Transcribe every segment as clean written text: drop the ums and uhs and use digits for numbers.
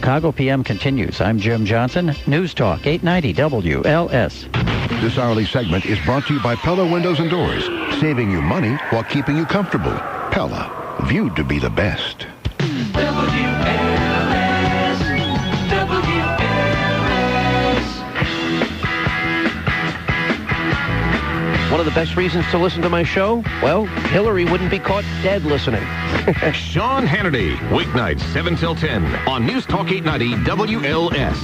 Chicago PM continues. I'm Jim Johnson. News Talk 890 WLS. This hourly segment is brought to you by Pella Windows and Doors, saving you money while keeping you comfortable. Pella, viewed to be the best. One of the best reasons to listen to my show? Well, Hillary wouldn't be caught dead listening. Sean Hannity, weeknights 7 till 10 on News Talk 890 WLS.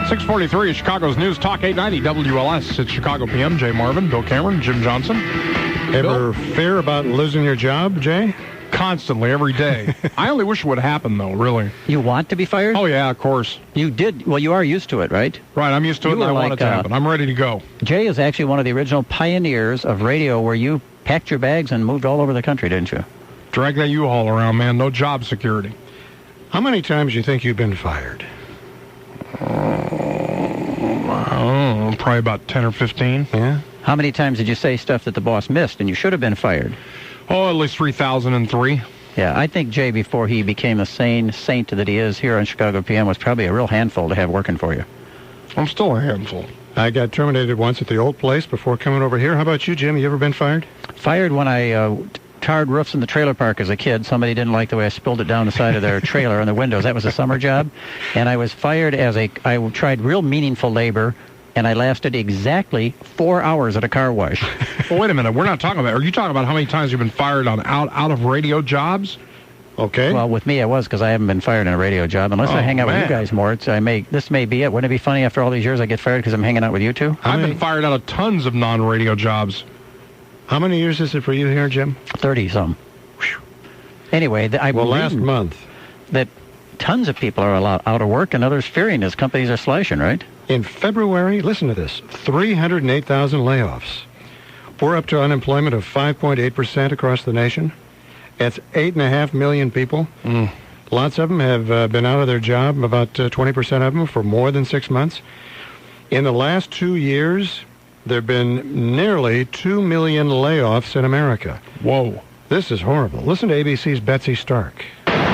643 is Chicago's News Talk 890 WLS. It's Chicago PM. Jay Marvin, Bill Cameron, Jim Johnson. Ever fear about losing your job, Jay? Constantly, every day. I only wish it would happen, though, really. You want to be fired? Oh, yeah, of course. You did. Well, you are used to it, right? Right, I'm used to it, and I want it to happen. I'm ready to go. Jay is actually one of the original pioneers of radio where you packed your bags and moved all over the country, didn't you? Drag that U-Haul around, man. No job security. How many times do you think you've been fired? I don't know, probably about 10 or 15. Yeah? How many times did you say stuff that the boss missed and you should have been fired? Oh, at least 3,003. Yeah, I think Jay, before he became the sane saint that he is here on Chicago PM, was probably a real handful to have working for you. I'm still a handful. I got terminated once at the old place before coming over here. How about you, Jim? You ever been fired? Fired when I tarred roofs in the trailer park as a kid. Somebody didn't like the way I spilled it down the side of their trailer on the windows. That was a summer job. And I was fired I tried real meaningful labor, and I lasted exactly 4 hours at a car wash. Well, wait a minute. We're not talking about... Are you talking about how many times you've been fired on out of radio jobs? Okay. Well, with me, I was, because I haven't been fired in a radio job. Unless I hang out with you guys more, this may be it. Wouldn't it be funny after all these years I get fired because I'm hanging out with you two? I've been fired out of tons of non-radio jobs. How many years is it for you here, Jim? 30-some. Anyway, last month. That tons of people are out of work and others fearing as companies are slashing, right? In February, listen to this, 308,000 layoffs. We're up to unemployment of 5.8% across the nation. That's 8.5 million people. Lots of them have been out of their job, about 20% of them, for more than 6 months. In the last 2 years, there have been nearly 2 million layoffs in America. Whoa. This is horrible. Listen to ABC's Betsy Stark.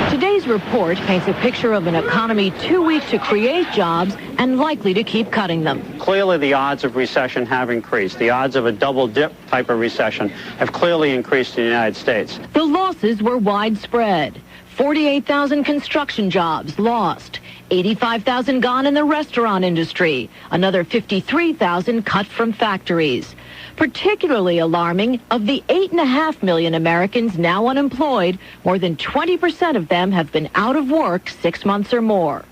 Today's report paints a picture of an economy too weak to create jobs and likely to keep cutting them. Clearly, the odds of recession have increased. The odds of a double-dip type of recession have clearly increased in the United States. The losses were widespread. 48,000 construction jobs lost. 85,000 gone in the restaurant industry. Another 53,000 cut from factories. Particularly alarming, of the 8.5 million Americans now unemployed, more than 20% of them have been out of work 6 months or more.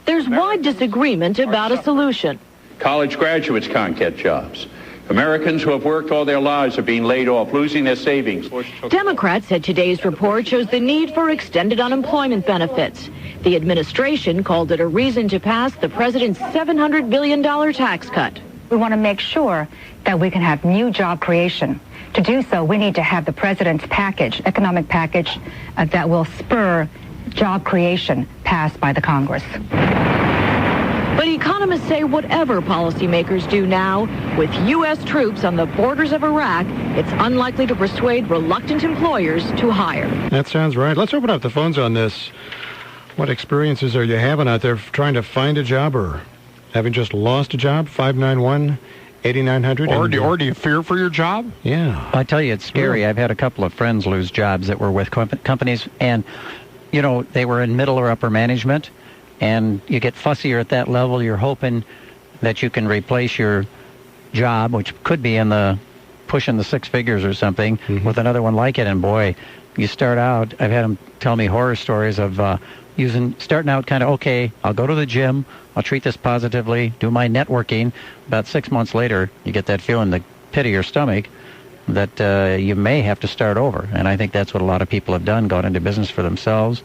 There's wide disagreement about a solution. College graduates can't get jobs. Americans who have worked all their lives are being laid off, losing their savings. Democrats said today's report shows the need for extended unemployment benefits. The administration called it a reason to pass the president's $700 billion tax cut. We want to make sure that we can have new job creation. To do so, we need to have the president's package, economic package, that will spur job creation passed by the Congress. But economists say whatever policymakers do now, with U.S. troops on the borders of Iraq, it's unlikely to persuade reluctant employers to hire. That sounds right. Let's open up the phones on this. What experiences are you having out there trying to find a job or having just lost a job? 591-8900. Or do you fear for your job? Yeah. I tell you, it's scary. I've had a couple of friends lose jobs that were with companies, and, you know, they were in middle or upper management, and you get fussier at that level. You're hoping that you can replace your job, which could be pushing the six figures or something, with another one like it. And boy, you start out, I've had them tell me horror stories of starting out kind of, okay, I'll go to the gym, I'll treat this positively, do my networking. About 6 months later, you get that feeling in the pit of your stomach that you may have to start over. And I think that's what a lot of people have done, gone into business for themselves.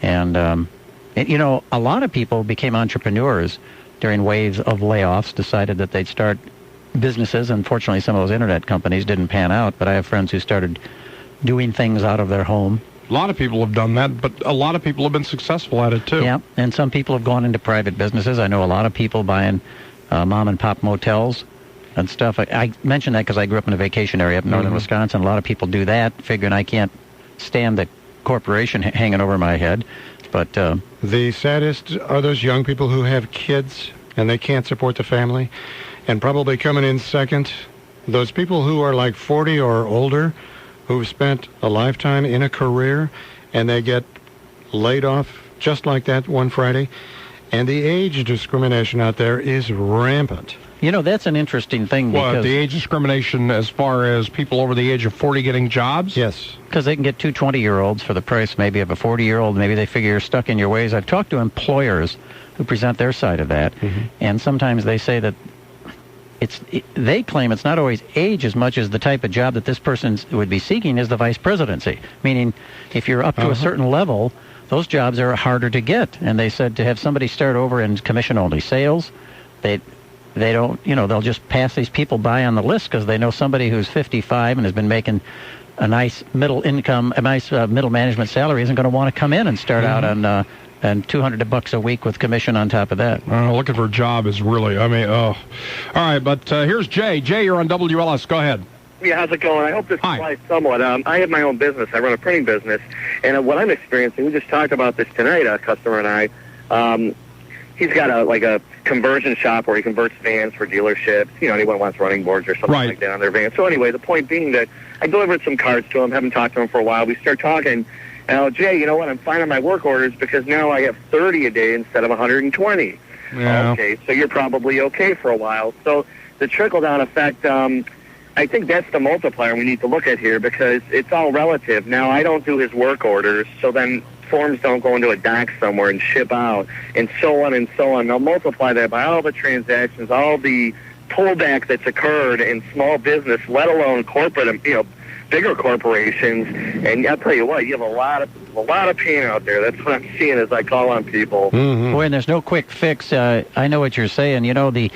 And you know, a lot of people became entrepreneurs during waves of layoffs, decided that they'd start businesses. Unfortunately, some of those internet companies didn't pan out, but I have friends who started doing things out of their home. A lot of people have done that, but a lot of people have been successful at it, too. Yeah, and some people have gone into private businesses. I know a lot of people buying mom-and-pop motels and stuff. I mention that because I grew up in a vacation area up in northern Wisconsin. A lot of people do that, figuring I can't stand the corporation hanging over my head. But the saddest are those young people who have kids and they can't support the family. And probably coming in second, those people who are like 40 or older, who've spent a lifetime in a career, and they get laid off just like that one Friday. And the age discrimination out there is rampant. You know, that's an interesting thing. What, the age discrimination as far as people over the age of 40 getting jobs? Yes. Because they can get two 20-year-olds for the price maybe of a 40-year-old. Maybe they figure you're stuck in your ways. I've talked to employers who present their side of that, and sometimes they say that they claim it's not always age as much as the type of job that this person would be seeking is the vice presidency. Meaning, if you're up to a certain level, those jobs are harder to get. And they said to have somebody start over in commission-only sales, they don't, you know, they'll just pass these people by on the list because they know somebody who's 55 and has been making a nice middle management salary isn't going to want to come in and start out on and $200 a week with commission on top of that. Looking for a job is really, all right, but here's Jay. Jay, you're on WLS. Go ahead. Yeah, how's it going? I hope this applies somewhat. I have my own business. I run a printing business. And what I'm experiencing, we just talked about this tonight, a customer and I. He's got a conversion shop where he converts vans for dealerships. You know, anyone wants running boards or something like that on their van. So anyway, the point being that I delivered some cards to him, haven't talked to him for a while. We start talking. And Jay, you know what? I'm finding my work orders because now I have 30 a day instead of 120. Yeah. Okay, so you're probably okay for a while. So the trickle-down effect, I think that's the multiplier we need to look at here because it's all relative. Now, I don't do his work orders, so then forms don't go into a dock somewhere and ship out, and so on and so on. They'll multiply that by all the transactions, all the pullback that's occurred in small business, let alone corporate, bigger corporations. And I'll tell you what, you have a lot of pain out there. That's what I'm seeing as I call on people. Boy, and there's no quick fix. I know what you're saying. You know, the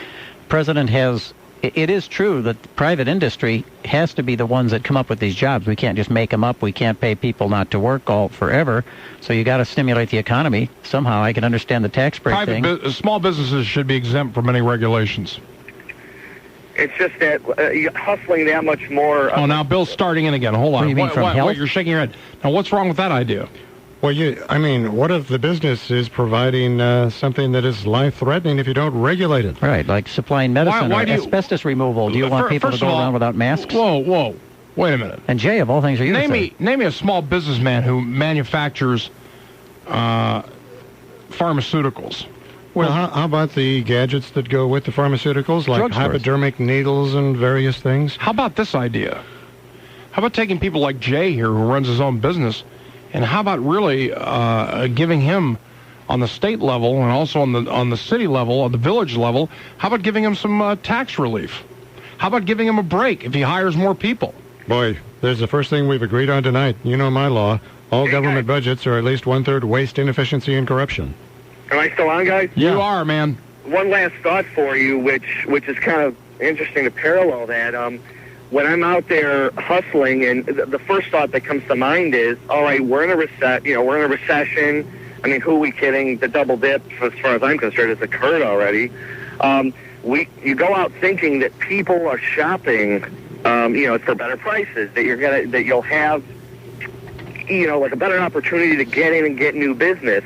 president has. It is true that the private industry has to be the ones that come up with these jobs. We can't just make them up. We can't pay people not to work all forever. So you got to stimulate the economy somehow. I can understand the tax break thing. Small businesses should be exempt from any regulations. It's just that hustling that much more. Now Bill's starting in again. Hold on. What do you mean, from health? What, you're shaking your head. Now, what's wrong with that idea? Well, what if the business is providing something that is life-threatening if you don't regulate it? Right, like supplying medicine or asbestos removal. Do you want people to go around without masks? Whoa. Wait a minute. And Jay, of all things, are you name me a small businessman who manufactures pharmaceuticals. Well, how about the gadgets that go with the pharmaceuticals, like hypodermic needles and various things? How about this idea? How about taking people like Jay here, who runs his own business, and how about really giving him, on the state level and also on the city level, on the village level, how about giving him some tax relief? How about giving him a break if he hires more people? Boy, there's the first thing we've agreed on tonight. You know my law. All government budgets are at least one-third waste, inefficiency, and corruption. Am I still on, guys? Yeah. You are, man. One last thought for you, which is kind of interesting to parallel that. When I'm out there hustling, and the first thought that comes to mind is, all right, we're in a recession. I mean, who are we kidding? The double dip, as far as I'm concerned, has occurred already. You go out thinking that people are shopping, for better prices, that you'll have, like a better opportunity to get in and get new business.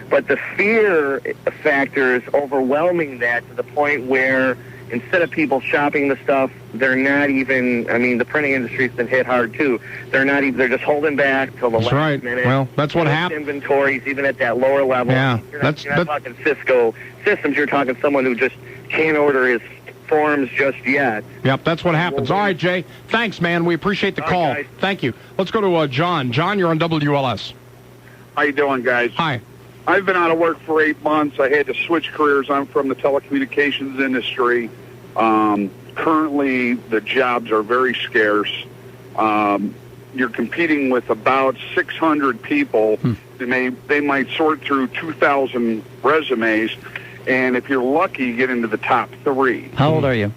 But the fear factor is overwhelming that to the point where instead of people shopping the stuff, they're not even, the printing industry's been hit hard too. They're just holding back till the last minute. Well, that's what happened. Inventories, even at that lower level. Yeah. You're not talking Cisco systems, you're talking someone who just can't order his forms just yet. Yep, that's what happens. All right, Jay. Thanks, man. We appreciate the call. Guys. Thank you. Let's go to John. John, you're on WLS. How you doing, guys? Hi. I've been out of work for 8 months. I had to switch careers. I'm from the telecommunications industry. Currently, the jobs are very scarce. You're competing with about 600 people. They might sort through 2,000 resumes, and if you're lucky, get into the top 3. How old are you?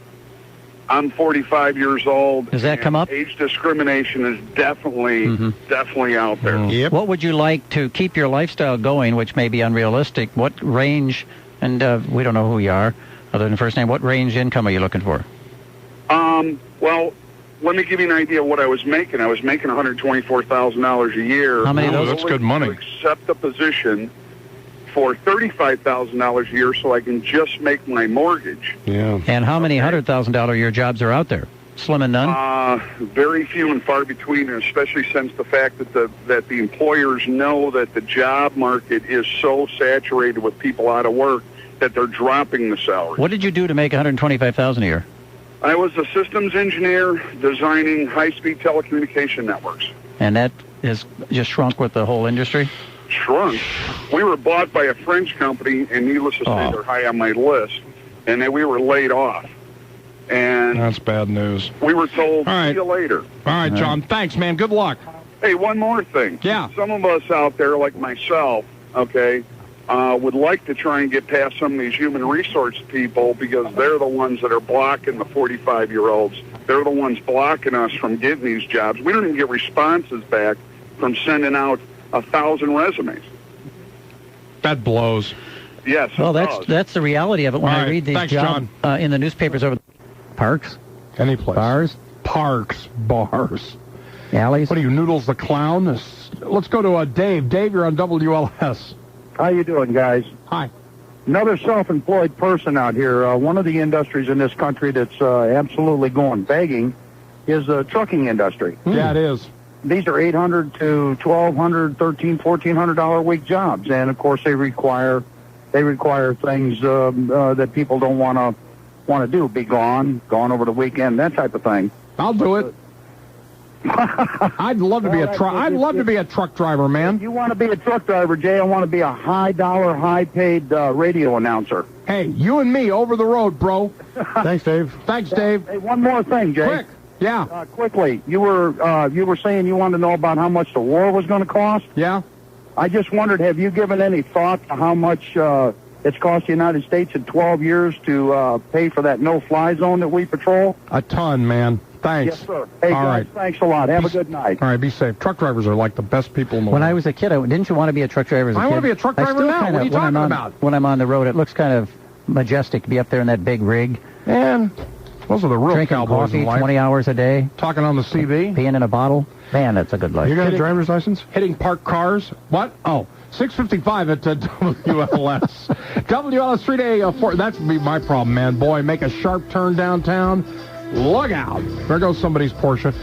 I'm 45 years old. Does that come up? Age discrimination is definitely out there. Yep. What would you like to keep your lifestyle going, which may be unrealistic? What range, and we don't know who you are, other than first name, what range income are you looking for? Well, let me give you an idea of what I was making. I was making $124,000 a year. How many of those? That's good money. To accept the position for $35,000 a year so I can just make my mortgage. Yeah. And how many $100,000 a year jobs are out there? Slim and none? Very few and far between, and especially since the fact that the employers know that the job market is so saturated with people out of work that they're dropping the salary. What did you do to make $125,000 a year? I was a systems engineer designing high-speed telecommunication networks. And that has just shrunk with the whole industry? Shrunk. We were bought by a French company, and needless to say, they're high on my list, and then we were laid off. And that's bad news. We were told, see you later. All right, John. Thanks, man. Good luck. Hey, one more thing. Yeah. Some of us out there, like myself, okay, would like to try and get past some of these human resource people because they're the ones that are blocking the 45-year-olds. They're the ones blocking us from getting these jobs. We don't even get responses back from sending out 1,000 resumes. That blows. Yes. Well, that's the reality of it when I read these jobs in the newspapers over parks, any place, bars, parks, bars, alleys. What are you, Noodles the Clown? Let's go to Dave. Dave, you're on WLS. How you doing, guys? Hi. Another self-employed person out here. One of the industries in this country that's absolutely going begging is the trucking industry. Yeah, it is. These are $800 to $1,200, $1,300, $1,400 a week jobs, and of course they require things that people don't want to do. Be gone over the weekend, that type of thing. I'll do it. I'd love to be a truck. I'd love to be a truck driver, man. If you want to be a truck driver, Jay, I want to be a high-dollar, high-paid radio announcer. Hey, you and me over the road, bro. Thanks, Dave. Thanks, Dave. Hey, one more thing, Jay. Quick. Yeah. Quickly. You were saying you wanted to know about how much the war was going to cost? Yeah. I just wondered, have you given any thought to how much it's cost the United States in 12 years to pay for that no-fly zone that we patrol? A ton, man. Thanks. Yes, sir. Hey, guys, thanks a lot. Have a good night. All right, be safe. Truck drivers are like the best people in the world. When I was a kid, didn't you want to be a truck driver as a kid? I want to be a truck driver now. What are you talking about? When I'm on the road, it looks kind of majestic to be up there in that big rig. Man, those are the real drinking cowboys coffee in life. 20 hours a day. Talking on the CB. Peeing in a bottle. Man, that's a good life. You got a driver's license? Hitting parked cars. What? Oh, 6:55 at WLS. WLS 3-day. That would be my problem, man. Boy, make a sharp turn downtown. Look out. There goes somebody's Porsche.